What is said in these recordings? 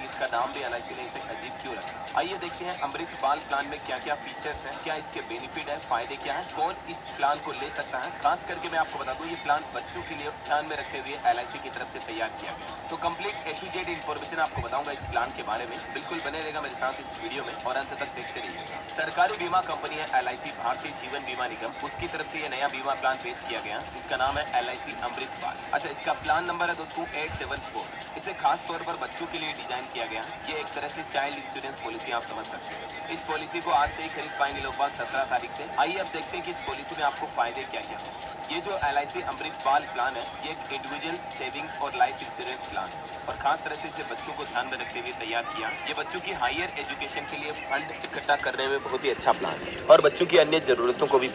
इसका नाम भी एलआईसी ने इसे अजीब क्यों रखा। आइए देखते हैं अमृत बाल प्लान में क्या क्या फीचर्स हैं, क्या इसके बेनिफिट है, फायदे क्या है, कौन इस प्लान को ले सकता है। खास करके मैं आपको बता दूं, ये प्लान बच्चों के लिए ध्यान में रखते हुए एलआईसी की तरफ से तैयार किया गया। तो complete A to Z information आपको बताऊंगा इस प्लान के बारे में। बिल्कुल बने रहेगा मेरे साथ इस वीडियो में और अंत तक देखते रहिएगा। सरकारी बीमा कंपनी है एलआईसी, भारतीय जीवन बीमा निगम, उसकी तरफ से ये नया बीमा प्लान पेश किया गया जिसका नाम है एलआईसी अमृत बाल। अच्छा, इसका प्लान नंबर है दोस्तों 874। इसे खास तौर पर बच्चों के लिए डिजाइन किया गया। ये एक तरह से चाइल्ड इंश्योरेंस पॉलिसी आप समझ सकते हैं। इस पॉलिसी को आज से ही खरीद पाएंगे लोग बाग 17 तारीख से। आइए अब देखते हैं कि इस पॉलिसी में आपको फायदे क्या क्या है। ये जो एलआईसी अमृत बाल प्लान है, ये एक इंडिविजुअल सेविंग और लाइफ इंश्योरेंस प्लान है और खास तरह से इसे बच्चों को ध्यान में रखते हुए तैयार किया। ये बच्चों की हायर एजुकेशन के लिए फंड इकट्ठा करने में बहुत ही अच्छा प्लान है और बच्चों की अन्य जरूरतों को भी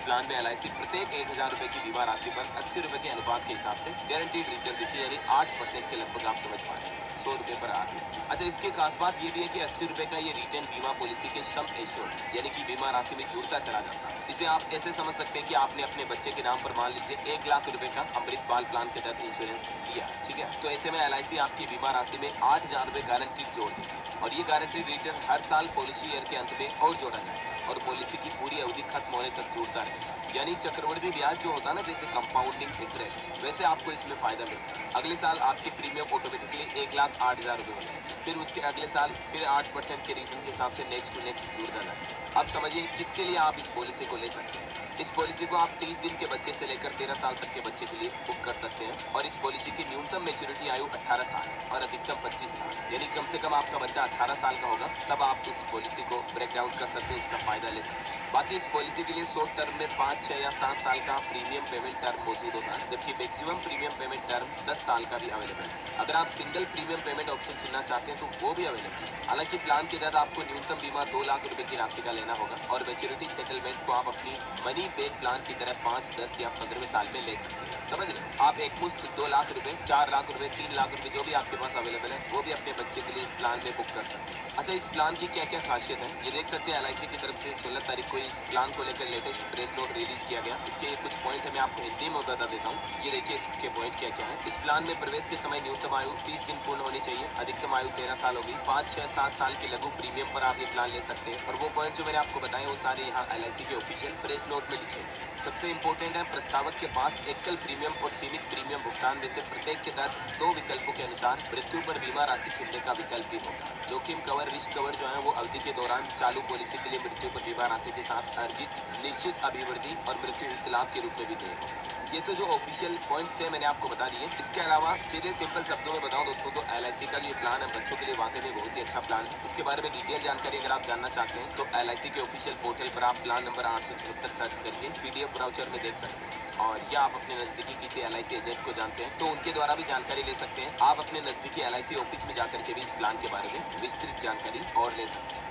प्लान में एलआईसी प्रत्येक 1000 रुपए की बीमा राशि पर 80 रुपए के अनुपात के हिसाब से गारंटीड रिटर्न देती है, यानी 8% के लगभग आप समझ पा रहे हैं, 100 रुपए पर 8। अच्छा, इसकी खास बात ये भी है कि 80 रुपए का ये रिटर्न बीमा पॉलिसी के सम एश्योर्ड यानी कि बीमा राशि में जुड़ता चला जाता है। इसे आप ऐसे समझ सकते हैं कि आपने अपने बच्चे के नाम पर मान लीजिए 1 लाख रुपए का अमृत बाल प्लान के तहत इंश्योरेंस लिया, ठीक है, तो ऐसे में एलआईसी आपकी बीमा राशि में 8000 रुपए गारंटीड जोड़ देगी और ये गारंटीड रिटर्न हर साल पॉलिसी ईयर के अंत में और जोड़ा जाएगा और पॉलिसी की पूरी अवधि खत्म होने तक जुड़ता रहेगा। यानी चक्रवृद्धि ब्याज जो होता है ना, जैसे कंपाउंडिंग इंटरेस्ट, वैसे आपको इसमें फायदा मिलता है। अगले साल आपकी प्रीमियम ऑटोमेटिकली 1,08,000 रुपए हो जाएगा, फिर उसके अगले साल फिर 8% के रिटर्न के हिसाब से नेक्स्ट टू नेक्स्ट जुड़ता जाता है। अब समझिए किसके लिए आप इस पॉलिसी को ले सकते हैं। इस पॉलिसी को आप 30 दिन के बच्चे से लेकर 13 साल तक के बच्चे के लिए बुक कर सकते हैं और इस पॉलिसी की न्यूनतम मेच्योरिटी आयु 18 साल और अधिकतम 25 साल, यानी कम से कम आपका बच्चा 18 साल का होगा तब आप उस पॉलिसी को ब्रेक डाउन कर सकते हैं, उसका फायदा ले सकते हैं। बाकी इस पॉलिसी के लिए शॉर्ट टर्म में 5, 6 या 7 साल का प्रीमियम पेमेंट टर्म मौजूद होता है, जबकि मैक्सिमम प्रीमियम पेमेंट टर्म 10 साल का भी अवेलेबल है। अगर आप सिंगल प्रीमियम पेमेंट ऑप्शन चुनना चाहते हैं तो वो भी अवेलेबल है। हालांकि प्लान के तहत आपको न्यूनतम बीमा 2 लाख रुपए की राशि का लेना होगा और मैच्योरिटी सेटलमेंट को आप अपनी मनी बैक प्लान की तरह 5, 10 या 15वें साल में ले सकते हैं। समझ रहे, आप एक मुश्त 2 लाख रुपए, 4 लाख रुपए, 3 लाख रुपए जो भी आपके पास अवेलेबल है वो भी अपने बच्चे के लिए इस प्लान में बुक कर सकते हैं। अच्छा, इस प्लान की क्या क्या खासियत है ये देख सकते हैं। एलआईसी की तरफ से 16 तारीख को इस प्लान को लेकर लेटेस्ट प्रेस नोट रिलीज किया गया। इसके कुछ पॉइंट है, मैं आपको हिंदी में बता देता हूँ। ये देखिए इसके पॉइंट क्या क्या है। इस प्लान में प्रवेश के समय न्यूनतम आयु 30 दिन पूर्ण होनी चाहिए, अधिकतम आयु 13 साल होगी। 5, 6, 7 साल के लघु प्रीमियम पर आप ये प्लान ले सकते हैं और वो पॉइंट जो मैंने आपको बताए वो सारे यहाँ एलआईसी के ऑफिशियल प्रेस नोट में लिखे। सबसे इंपॉर्टेंट है, प्रस्तावक के पास एकल प्रीमियम और सीमित प्रीमियम भुगतान में से प्रत्येक के तहत 2 विकल्पों के अनुसार मृत्यु पर बीमा राशि चुनने का विकल्प भी होगा। जोखिम कवर, रिस्क कवर जो है वो अवधि के दौरान चालू पॉलिसी के लिए मृत्यु पर बीमा राशि के साथ अर्जित निश्चित अभिवृद्धि और मृत्यु हित लाभ के रूप में भी देगा। ये तो जो ऑफिशियल पॉइंट्स थे मैंने आपको बता दिए। इसके अलावा सीधे सिंपल शब्दों में बताऊं दोस्तों तो एलआईसी का ये प्लान है बच्चों के लिए वाकई में बहुत ही अच्छा प्लान है। इसके बारे में डिटेल जानकारी अगर आप जानना चाहते हैं तो एलआईसी के ऑफिशियल पोर्टल पर आप प्लान नंबर 874 सर्च करके पीडीएफ ब्राउचर में देख सकते हैं और या आप अपने नजदीकी किसी एलआईसी एजेंट को जानते हैं तो उनके द्वारा भी जानकारी ले सकते हैं। आप अपने नजदीकी एलआईसी ऑफिस में जाकर के भी इस प्लान के बारे में विस्तृत जानकारी और ले सकते हैं।